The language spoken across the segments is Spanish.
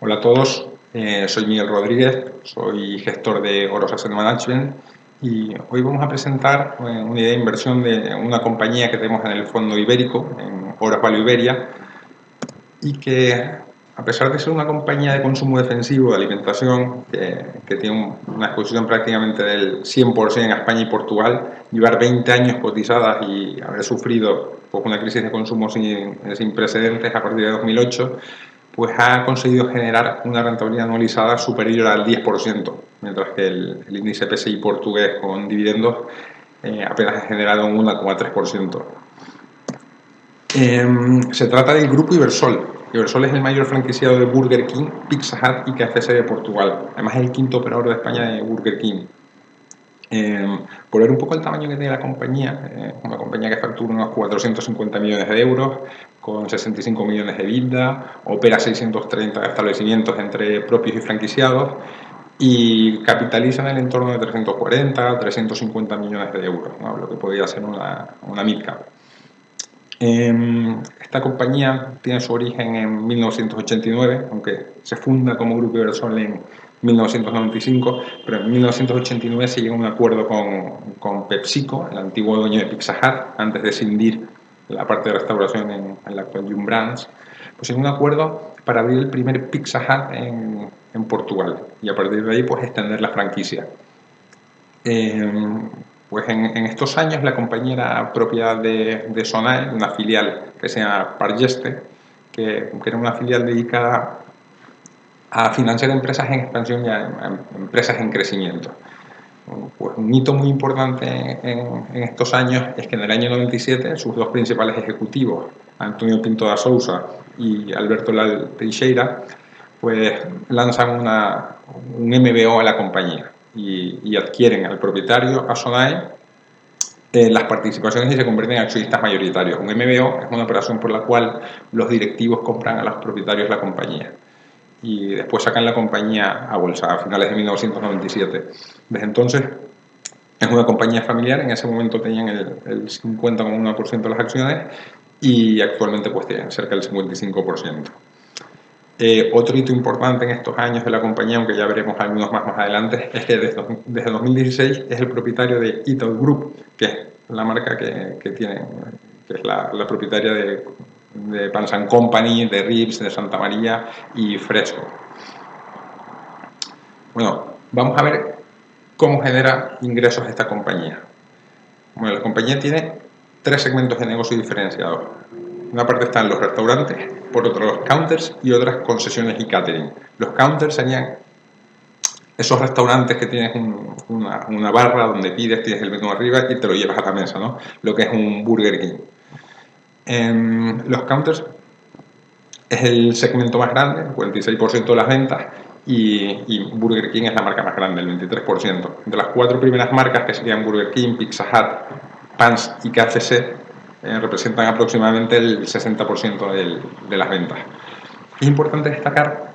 Hola a todos, soy Miguel Rodríguez, soy gestor de Oros Asset Management y hoy vamos a presentar una idea de inversión de una compañía que tenemos en el fondo ibérico, en Oros Value Iberia, y que a pesar de ser una compañía de consumo defensivo de alimentación que tiene una exposición prácticamente del 100% en España y Portugal, llevar 20 años cotizadas y haber sufrido pues, una crisis de consumo sin precedentes a partir de 2008, pues ha conseguido generar una rentabilidad anualizada superior al 10%, mientras que el índice PSI portugués con dividendos apenas ha generado un 1,3%. Se trata del grupo Ibersol. Ibersol es el mayor franquiciado de Burger King, Pizza Hut y KFC de Portugal. Además es el quinto operador de España de Burger King. Por ver un poco el tamaño que tiene la compañía, una compañía que factura unos 450 millones de euros, con 65 millones de EBITDA, opera 630 establecimientos entre propios y franquiciados y capitaliza en el entorno de 340, 350 millones de euros, ¿no? Lo que podría ser una midcap. Esta compañía tiene su origen en 1989, aunque se funda como Grupo Ibersol en 1995, pero en 1989 se llega a un acuerdo con PepsiCo, el antiguo dueño de Pizza Hut, antes de escindir la parte de restauración en la actual Yum Brands, pues en un acuerdo para abrir el primer Pizza Hut en Portugal y a partir de ahí pues extender la franquicia. Pues en estos años la compañía era propiedad de Sonae, una filial que se llama Pargeste, que era una filial dedicada a financiar empresas en expansión y a empresas en crecimiento. Pues un hito muy importante en estos años es que en el año 97 sus dos principales ejecutivos, Antonio Pinto da Sousa y Alberto Lal Teixeira, pues lanzan un MBO a la compañía y adquieren al propietario, a Sonae, las participaciones y se convierten en accionistas mayoritarios. Un MBO es una operación por la cual los directivos compran a los propietarios de la compañía y después sacan la compañía a bolsa a finales de 1997. Desde entonces es una compañía familiar, en ese momento tenían el 50,1% de las acciones y actualmente pues tienen cerca del 55%. Otro hito importante en estos años de la compañía, aunque ya veremos algunos más adelante, es que desde 2016 es el propietario de Eaton Group, que es la marca que tiene, que es la propietaria de Pans & Company, de Rips, de Santa María y Fresco. Bueno, vamos a ver cómo genera ingresos esta compañía. Bueno, la compañía tiene tres segmentos de negocio diferenciados. Una parte están los restaurantes, por otro los counters y otras concesiones y catering. Los counters serían esos restaurantes que tienes una barra donde pides, tienes el menú arriba y te lo llevas a la mesa, ¿no? Lo que es un Burger King. Los counters es el segmento más grande, el 46% de las ventas, y Burger King es la marca más grande, el 23%. De las cuatro primeras marcas, que serían Burger King, Pizza Hut, Pans y KFC, representan aproximadamente el 60% de las ventas. Es importante destacar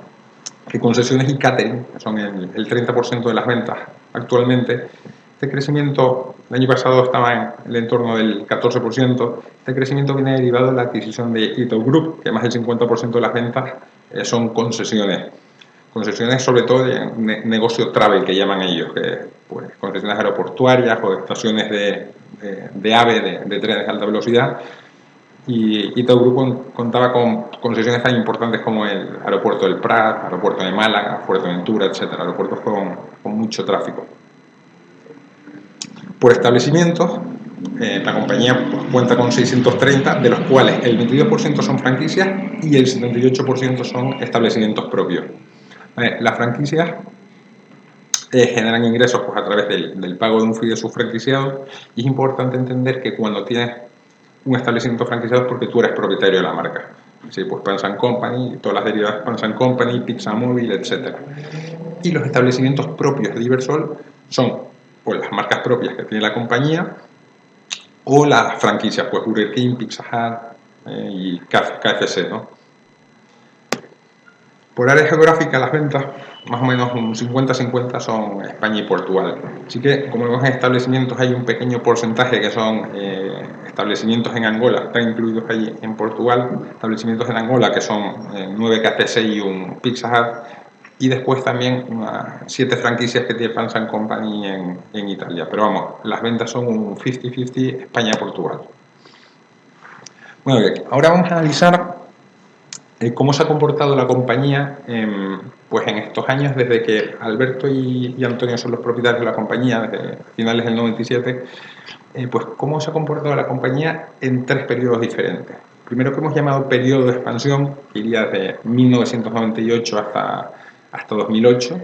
que concesiones y catering, que son el 30% de las ventas actualmente, este crecimiento, el año pasado estaba en el entorno del 14%, este crecimiento viene derivado de la adquisición de Eaton Group, que más del 50% de las ventas son concesiones. Concesiones sobre todo de negocio travel, que llaman ellos, que, pues, concesiones aeroportuarias o estaciones de AVE, de trenes de alta velocidad. Y Eaton Group contaba con concesiones tan importantes como el aeropuerto del Prat, aeropuerto de Málaga, Fuerteventura, etcétera, aeropuertos con mucho tráfico. Por establecimientos, la compañía pues, cuenta con 630, de los cuales el 22% son franquicias y el 78% son establecimientos propios. Las franquicias generan ingresos pues, a través del pago de un fee de sus franquiciados, y es importante entender que cuando tienes un establecimiento franquiciado es porque tú eres propietario de la marca. Sí, pues Pans & Company, todas las derivadas Pans & Company, Pizza Móvil, etc. Y los establecimientos propios de Ibersol son pues, las marcas propias que tiene la compañía o las franquicias, pues Burger King, Pizza Hut y KFC, ¿no? Por área geográfica, las ventas, más o menos un 50-50 son España y Portugal. Así que, como vemos en establecimientos, hay un pequeño porcentaje que son establecimientos en Angola, están incluidos allí en Portugal, establecimientos en Angola que son 9 KFC y un Pizza Hut, y después también 7 franquicias que tiene Pans & Company en Italia. Pero vamos, las ventas son un 50-50 España-Portugal. Bueno, ahora vamos a analizar cómo se ha comportado la compañía pues en estos años desde que Alberto y Antonio son los propietarios de la compañía, desde finales del 97, pues cómo se ha comportado la compañía en 3 periodos diferentes. Primero, que hemos llamado periodo de expansión, que iría desde 1998 hasta 2008.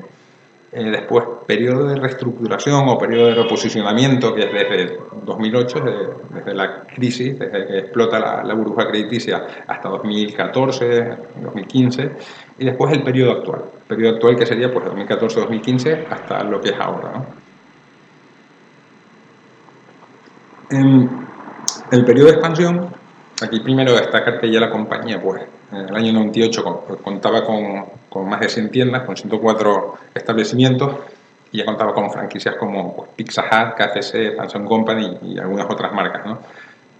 Después, periodo de reestructuración o periodo de reposicionamiento, que es desde 2008, desde la crisis, desde que explota la burbuja crediticia hasta 2014, 2015, y después el periodo actual que sería pues 2014-2015 hasta lo que es ahora, ¿no? En el periodo de expansión, aquí primero destacar que ya la compañía, pues en el año 98 contaba con más de 100 tiendas, con 104 establecimientos, y ya contaba con franquicias como pues, Pizza Hut, KFC, Pans & Company y algunas otras marcas, ¿no?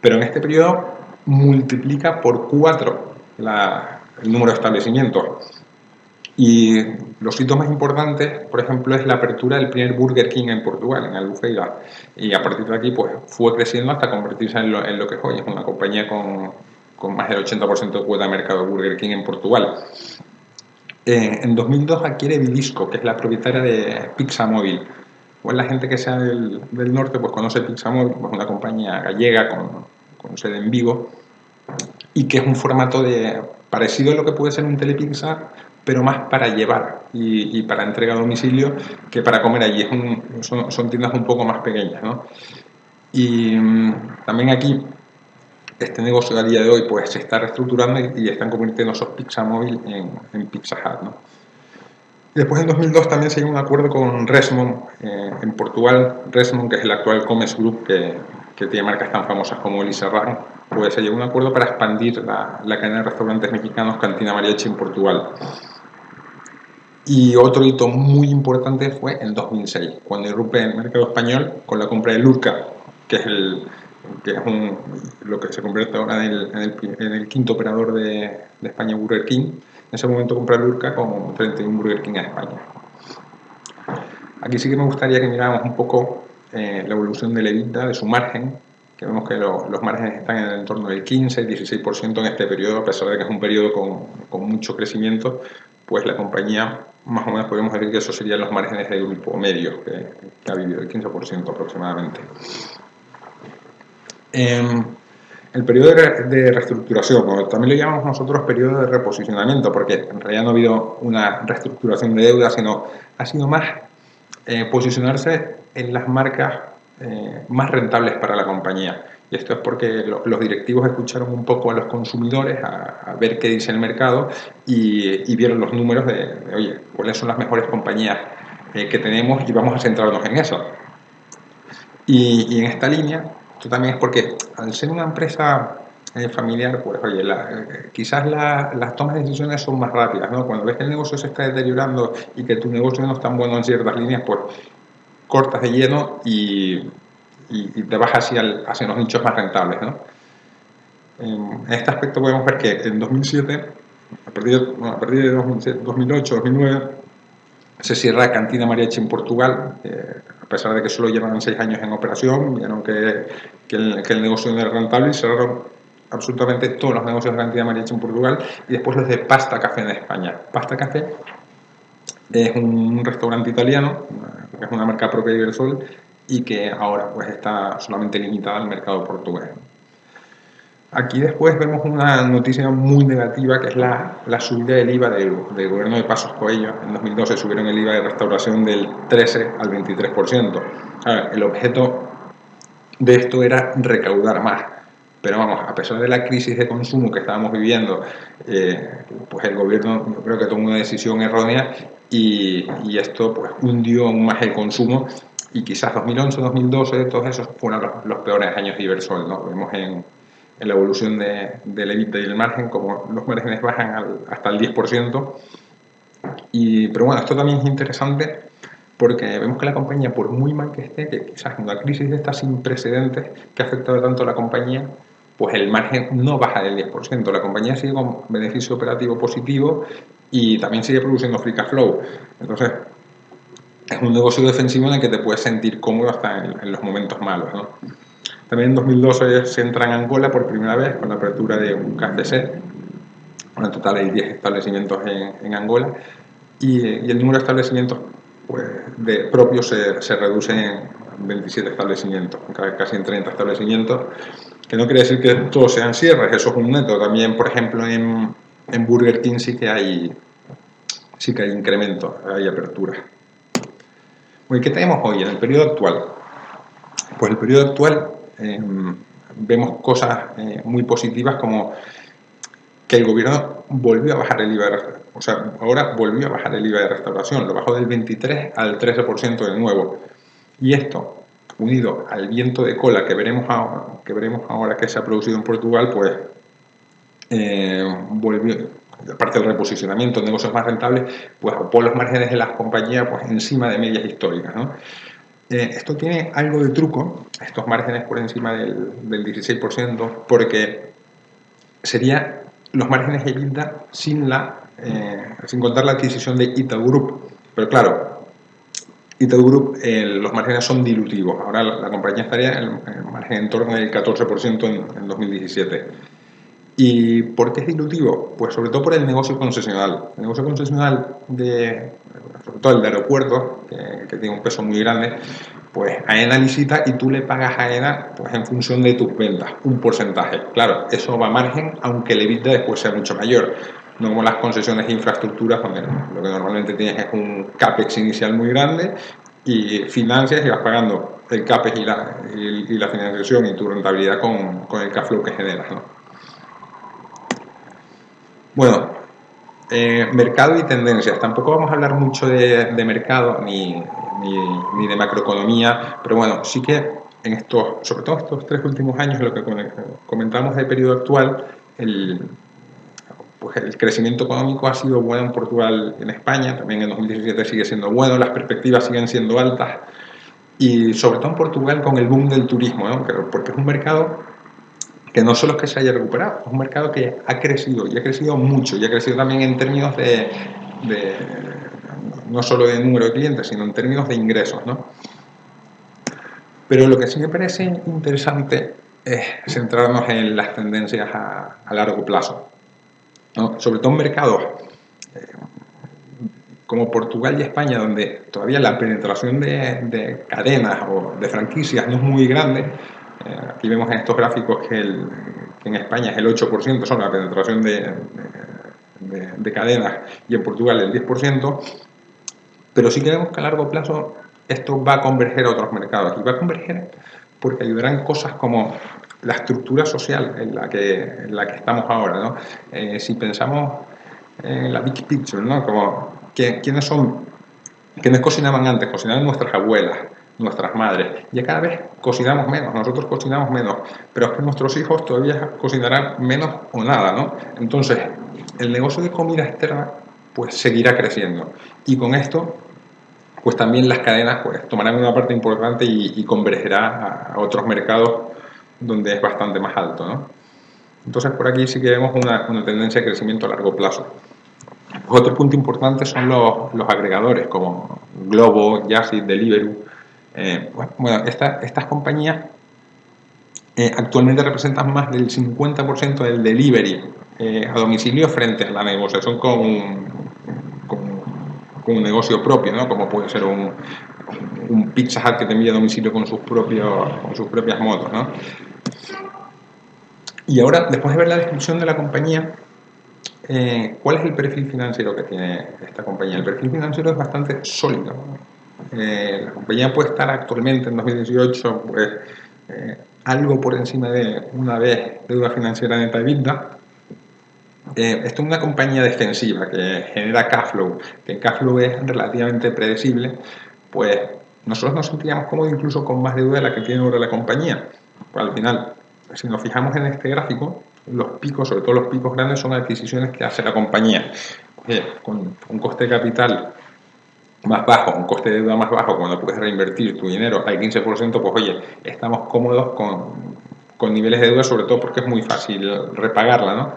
Pero en este periodo multiplica por 4 el número de establecimientos. Y los hitos más importantes, por ejemplo, es la apertura del primer Burger King en Portugal, en Albufeira. Y a partir de aquí pues, fue creciendo hasta convertirse en lo que es hoy. Es una compañía con más del 80% de cuota de mercado de Burger King en Portugal. En 2002 adquiere Bilisco, que es la propietaria de Pizza Móvil. Pues la gente que sea del norte pues conoce Pizza Móvil, pues una compañía gallega con sede en Vigo, y que es un formato parecido a lo que puede ser un Telepizza, pero más para llevar y para entrega a domicilio que para comer allí. Son tiendas un poco más pequeñas, ¿no? Y también aquí este negocio a día de hoy pues se está reestructurando y están convirtiendo esos Pizza Móvil en Pizza Hut, ¿no? Y después en 2002 también se llegó a un acuerdo con Resmond en Portugal. Resmond, que es el actual Comes Group que tiene marcas tan famosas como El y Serrano, pues se llegó a un acuerdo para expandir la cadena de restaurantes mexicanos Cantina Mariachi en Portugal. Y otro hito muy importante fue en 2006, cuando irrumpe en el mercado español con la compra de Lurca, que es lo que se convierte ahora en el quinto operador de España, Burger King. En ese momento compra Lurca frente a un Burger King en España. Aquí sí que me gustaría que miráramos un poco la evolución del EBITDA, de su margen, que vemos que los márgenes están en el entorno del 15-16% en este periodo, a pesar de que es un periodo con mucho crecimiento. Pues la compañía, más o menos podemos decir que esos serían los márgenes del grupo medio que ha vivido, el 15% aproximadamente. El periodo de reestructuración, o también lo llamamos nosotros periodo de reposicionamiento, porque en realidad no ha habido una reestructuración de deuda, sino ha sido más posicionarse en las marcas más rentables para la compañía. Y esto es porque los directivos escucharon un poco a los consumidores, a ver qué dice el mercado y vieron los números de oye, cuáles son las mejores compañías que tenemos y vamos a centrarnos en eso. Y en esta línea, esto también es porque al ser una empresa familiar, pues oye, quizás las tomas de decisiones son más rápidas, ¿no? Cuando ves que el negocio se está deteriorando y que tu negocio no es tan bueno en ciertas líneas, pues cortas de lleno y te vas hacia los nichos más rentables, ¿no? En este aspecto podemos ver que en 2007, a partir de 2008, 2009, se cierra Cantina Mariachi en Portugal, a pesar de que solo llevan 6 años en operación, vieron que el negocio no era rentable y cerraron absolutamente todos los negocios de Cantina Mariachi en Portugal, y después los de Pasta Café en España. Pasta Café es un restaurante italiano, es una marca propia de Ibersol, y que ahora pues está solamente limitada al mercado portugués. Aquí después vemos una noticia muy negativa, que es la subida del IVA del gobierno de Passos Coello. En 2012 subieron el IVA de restauración del 13 al 23%. El objeto de esto era recaudar más, pero vamos, a pesar de la crisis de consumo que estábamos viviendo, pues el gobierno yo creo que tomó una decisión errónea y esto pues hundió aún más el consumo, y quizás 2011, 2012, todos esos fueron los peores años de Ibersol, ¿no? Vemos en la evolución del EBITDA y el margen, como los márgenes bajan hasta el 10%, Pero bueno, esto también es interesante porque vemos que la compañía, por muy mal que esté, que quizás una crisis de estas sin precedentes que ha afectado tanto a la compañía, pues el margen no baja del 10%. La compañía sigue con beneficio operativo positivo y también sigue produciendo free cash flow. Entonces, es un negocio defensivo en el que te puedes sentir cómodo hasta en los momentos malos, ¿no? También en 2012 se entra en Angola por primera vez con la apertura de un KFC. En total hay 10 establecimientos en Angola y el número de establecimientos pues, propios se reduce en 27 establecimientos, casi en 30 establecimientos, que no quiere decir que todos sean cierres, eso es un neto. También, por ejemplo, en Burger King sí que hay incremento, hay apertura. Bueno, ¿qué tenemos hoy en el periodo actual? Pues el periodo actual vemos cosas muy positivas, como que el gobierno volvió a bajar el IVA, o sea, ahora volvió a bajar el IVA de restauración, lo bajó del 23 al 13% de nuevo. Y esto, unido al viento de cola que veremos ahora que se ha producido en Portugal, pues volvió, aparte del reposicionamiento de negocios más rentables, pues pone los márgenes de las compañías pues encima de medias históricas, ¿no? Esto tiene algo de truco, estos márgenes por encima del 16%, porque sería los márgenes EBITDA sin contar la adquisición de Itaú Group. Pero claro, Itaú Group, los márgenes son dilutivos. Ahora la compañía estaría en el margen en torno del 14% en 2017. ¿Y por qué es dilutivo? Pues sobre todo por el negocio concesional. El negocio concesional, sobre todo el de aeropuertos, que tiene un peso muy grande, pues AENA licita y tú le pagas a AENA pues, en función de tus ventas, un porcentaje. Claro, eso va a margen, aunque el EBITDA después sea mucho mayor. No como las concesiones de infraestructuras, donde lo que normalmente tienes es un CAPEX inicial muy grande y financias y vas pagando el CAPEX y la financiación y tu rentabilidad con el cash flow que generas, ¿no? Bueno, mercado y tendencias. Tampoco vamos a hablar mucho de mercado ni de macroeconomía, pero bueno, sí que sobre todo estos 3 últimos años, lo que comentamos del periodo actual, pues el crecimiento económico ha sido bueno en Portugal y en España, también en 2017 sigue siendo bueno, las perspectivas siguen siendo altas, y sobre todo en Portugal con el boom del turismo, ¿no? Porque es un mercado que no solo es que se haya recuperado, es un mercado que ha crecido, y ha crecido mucho, y ha crecido también en términos no solo de número de clientes, sino en términos de ingresos, ¿no? Pero lo que sí me parece interesante es centrarnos en las tendencias a largo plazo, ¿no? Sobre todo en mercados como Portugal y España, donde todavía la penetración de cadenas o de franquicias no es muy grande. Aquí vemos en estos gráficos que en España es el 8%, son la penetración de cadenas, y en Portugal el 10%, pero sí que vemos que a largo plazo esto va a converger a otros mercados, y va a converger porque ayudarán cosas como la estructura social en la que estamos ahora, ¿no? Si pensamos en la big picture, ¿no? Como ¿quiénes cocinaban antes? Cocinaban nuestras abuelas, nuestras madres. Ya cada vez cocinamos menos, nosotros cocinamos menos, pero es que nuestros hijos todavía cocinarán menos o nada, ¿no? Entonces, el negocio de comida externa pues seguirá creciendo, y con esto pues también las cadenas pues tomarán una parte importante y convergerá a otros mercados donde es bastante más alto, ¿no? Entonces por aquí sí que vemos una tendencia de crecimiento a largo plazo. Otro punto importante son los agregadores como Glovo, Just Eat, Deliveroo. Bueno, estas compañías actualmente representan más del 50% del delivery a domicilio frente a la negociación con un negocio propio, ¿no? Como puede ser un Pizza Hut que te envía a domicilio con sus propias motos, ¿no? Y ahora, después de ver la descripción de la compañía, ¿cuál es el perfil financiero que tiene esta compañía? El perfil financiero es bastante sólido. La compañía puede estar actualmente en 2018 pues, algo por encima de una vez deuda financiera neta EBITDA. Esto es una compañía defensiva que genera cash flow, que el cash flow es relativamente predecible, pues nosotros nos sentíamos cómodos incluso con más deuda de la que tiene ahora la compañía. Pues al final, si nos fijamos en este gráfico, los picos, sobre todo los picos grandes, son adquisiciones que hace la compañía. con un coste de capital más bajo, un coste de deuda más bajo, cuando puedes reinvertir tu dinero al 15%, pues oye, estamos cómodos con niveles de deuda, sobre todo porque es muy fácil repagarla, ¿no?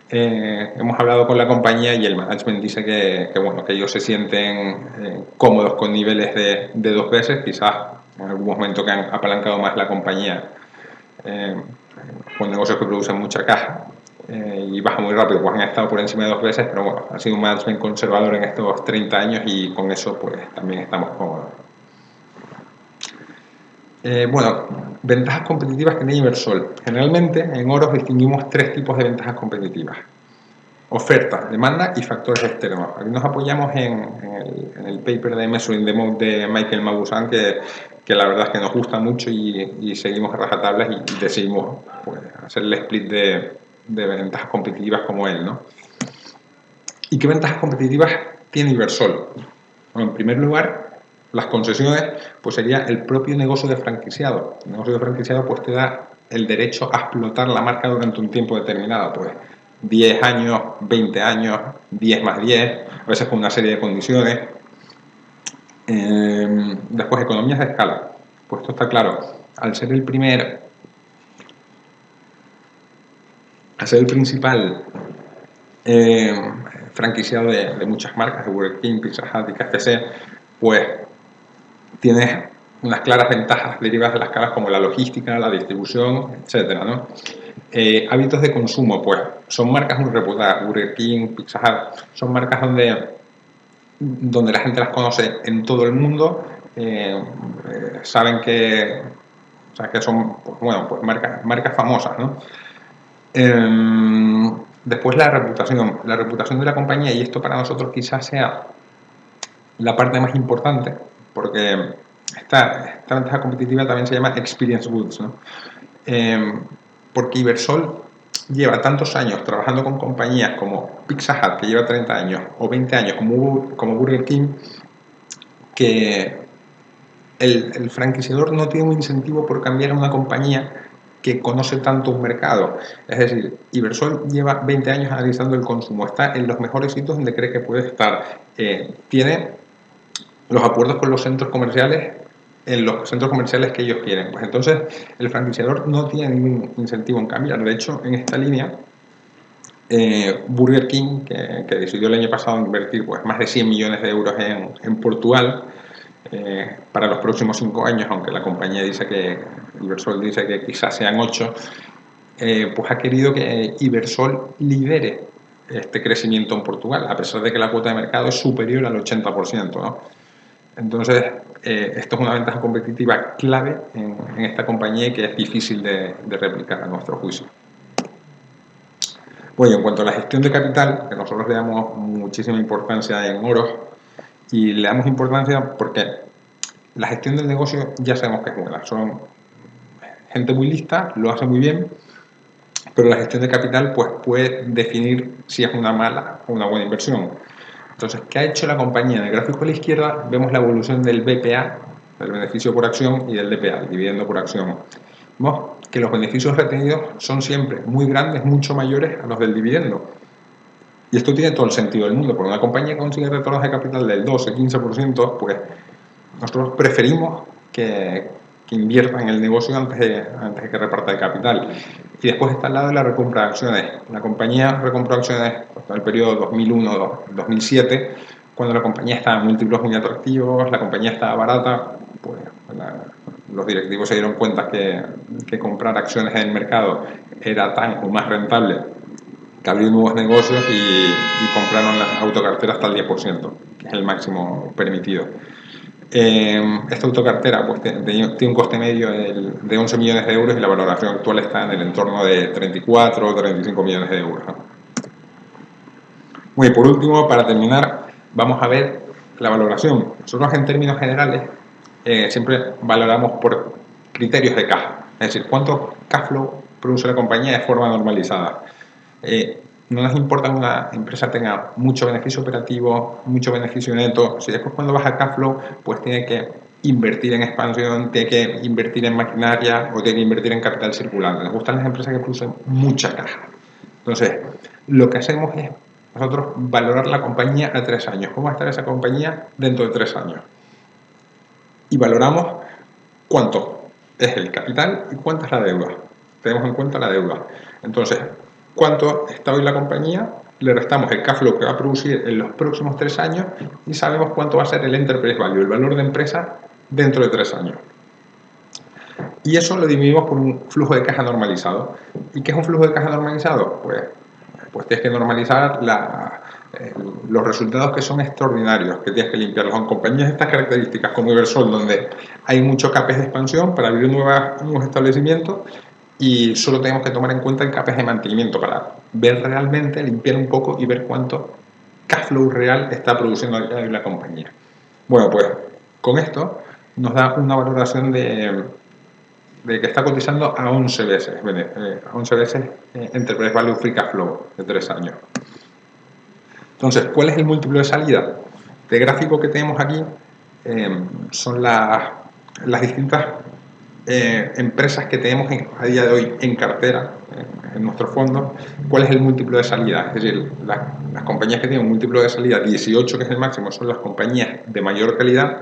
Hemos hablado con la compañía y el management dice bueno, que ellos se sienten cómodos con niveles de 2 veces, quizás en algún momento que han apalancado más la compañía con negocios que producen mucha caja y baja muy rápido, pues han estado por encima de 2 veces, pero bueno, ha sido un management conservador en estos 30 años y con eso pues también estamos cómodos. Bueno, ventajas competitivas que tiene Ibersol. Generalmente en Oros distinguimos 3 tipos de ventajas competitivas: oferta, demanda y factores externos. Aquí nos apoyamos en el paper de Measuring the Mode de Michael Mauboussin, que la verdad es que nos gusta mucho y seguimos a rajatablas y decidimos pues, hacer el split de ventajas competitivas como él, ¿no? ¿Y qué ventajas competitivas tiene Ibersol? Bueno, en primer lugar, las concesiones, pues sería el propio negocio de franquiciado. El negocio de franquiciado pues te da el derecho a explotar la marca durante un tiempo determinado, pues 10 años, 20 años, 10 más 10, a veces con una serie de condiciones. Después, economías de escala. Pues esto está claro, al ser el principal franquiciado de muchas marcas, de Burger King, Pizza Hut y KFC, pues tienes unas claras ventajas derivadas de las escalas como la logística, la distribución, etcétera, ¿no? Hábitos de consumo, pues son marcas muy reputadas. Burger King, Pizza Hut, son marcas donde la gente las conoce en todo el mundo, saben que son pues, bueno, pues marcas famosas, ¿no? Después la reputación de la compañía, y esto para nosotros quizás sea la parte más importante, porque esta ventaja competitiva también se llama Experience Goods, ¿no? Porque Ibersol lleva tantos años trabajando con compañías como Pizza Hut, que lleva 30 años, o 20 años como Burger King, que el franquiciador no tiene un incentivo por cambiar a una compañía que conoce tanto un mercado. Es decir, Ibersol lleva 20 años analizando el consumo, está en los mejores sitios donde cree que puede estar, tiene los acuerdos con los centros comerciales en los centros comerciales que ellos quieren. Pues entonces el franquiciador no tiene ningún incentivo en cambiar. De hecho, en esta línea, Burger King, que decidió el año pasado invertir pues, más de 100 millones de euros en Portugal para los próximos 5 años, aunque la compañía dice Ibersol dice que quizás sean 8, pues ha querido que Ibersol lidere este crecimiento en Portugal, a pesar de que la cuota de mercado es superior al 80%, ¿no? Entonces, esto es una ventaja competitiva clave en esta compañía y que es difícil de replicar a nuestro juicio. Bueno, en cuanto a la gestión de capital, que nosotros le damos muchísima importancia en Oros, y le damos importancia porque la gestión del negocio ya sabemos que es buena. Son gente muy lista, lo hace muy bien, pero la gestión de capital pues, puede definir si es una mala o una buena inversión. Entonces, ¿qué ha hecho la compañía? En el gráfico a la izquierda vemos la evolución del BPA, del beneficio por acción, y del DPA, el dividendo por acción. Vemos que los beneficios retenidos son siempre muy grandes, mucho mayores a los del dividendo. Y esto tiene todo el sentido del mundo, porque una compañía que consigue retornos de capital del 12-15%, pues nosotros preferimos que invierta en el negocio antes de que reparta el capital. Y después está al lado de la recompra de acciones. La compañía recompró acciones hasta el periodo 2001-2007, cuando la compañía estaba en múltiplos muy atractivos, la compañía estaba barata, pues los directivos se dieron cuenta que comprar acciones en el mercado era tan o más rentable que abrir nuevos negocios y compraron la autocartera hasta el 10%, que es el máximo permitido. Esta autocartera pues, tiene un coste medio de 11 millones de euros y la valoración actual está en el entorno de 34 o 35 millones de euros, ¿no? Bueno, y por último, para terminar, vamos a ver la valoración. Nosotros en términos generales siempre valoramos por criterios de caja, es decir, cuánto cash flow produce la compañía de forma normalizada. No nos importa que una empresa tenga mucho beneficio operativo, mucho beneficio neto. Si después cuando baja cash flow, pues tiene que invertir en expansión, tiene que invertir en maquinaria o tiene que invertir en capital circulante. Nos gustan las empresas que producen mucha caja. Entonces, lo que hacemos es nosotros valorar la compañía a 3 años. ¿Cómo va a estar esa compañía dentro de 3 años? Y valoramos cuánto es el capital y cuánta es la deuda. Tenemos en cuenta la deuda. Entonces, cuánto está hoy la compañía, le restamos el cash flow que va a producir en los próximos 3 años y sabemos cuánto va a ser el enterprise value, el valor de empresa dentro de 3 años. Y eso lo dividimos por un flujo de caja normalizado. ¿Y qué es un flujo de caja normalizado? Pues tienes que normalizar los resultados que son extraordinarios, que tienes que limpiarlos. En compañías de estas características como Ibersol, donde hay mucho CAPEX de expansión para abrir nuevos establecimientos, y solo tenemos que tomar en cuenta el CAPEX de mantenimiento para ver realmente, limpiar un poco y ver cuánto cash flow real está produciendo la compañía. Bueno, pues con esto nos da una valoración de que está cotizando a 11 veces, Enterprise Value Free Cash Flow de 3 años. Entonces, ¿cuál es el múltiplo de salida? Este gráfico que tenemos aquí son las distintas empresas que tenemos a día de hoy en cartera, en nuestros fondos. ¿Cuál es el múltiplo de salida? Es decir, las compañías que tienen un múltiplo de salida 18, que es el máximo, son las compañías de mayor calidad,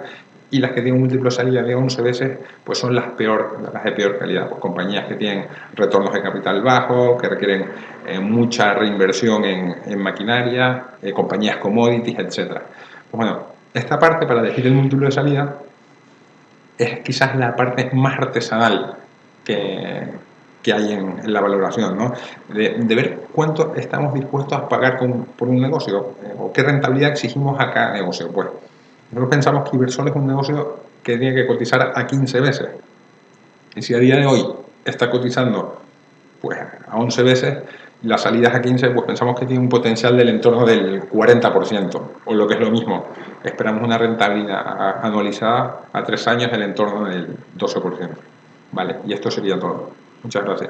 y las que tienen un múltiplo de salida de 11 veces, pues son las de peor calidad. Pues compañías que tienen retornos de capital bajos, que requieren mucha reinversión en maquinaria, compañías commodities, etc. Pues bueno, esta parte para elegir el múltiplo de salida es quizás la parte más artesanal que hay en la valoración, ¿no? De ver cuánto estamos dispuestos a pagar por un negocio, o qué rentabilidad exigimos a cada negocio. Pues nosotros pensamos que Ibersol es un negocio que tiene que cotizar a 15 veces. Y si a día de hoy está cotizando pues a 11 veces, las salidas a 15, pues pensamos que tiene un potencial del entorno del 40%, o lo que es lo mismo, esperamos una rentabilidad anualizada a 3 años del entorno del 12%. Vale, y esto sería todo. Muchas gracias.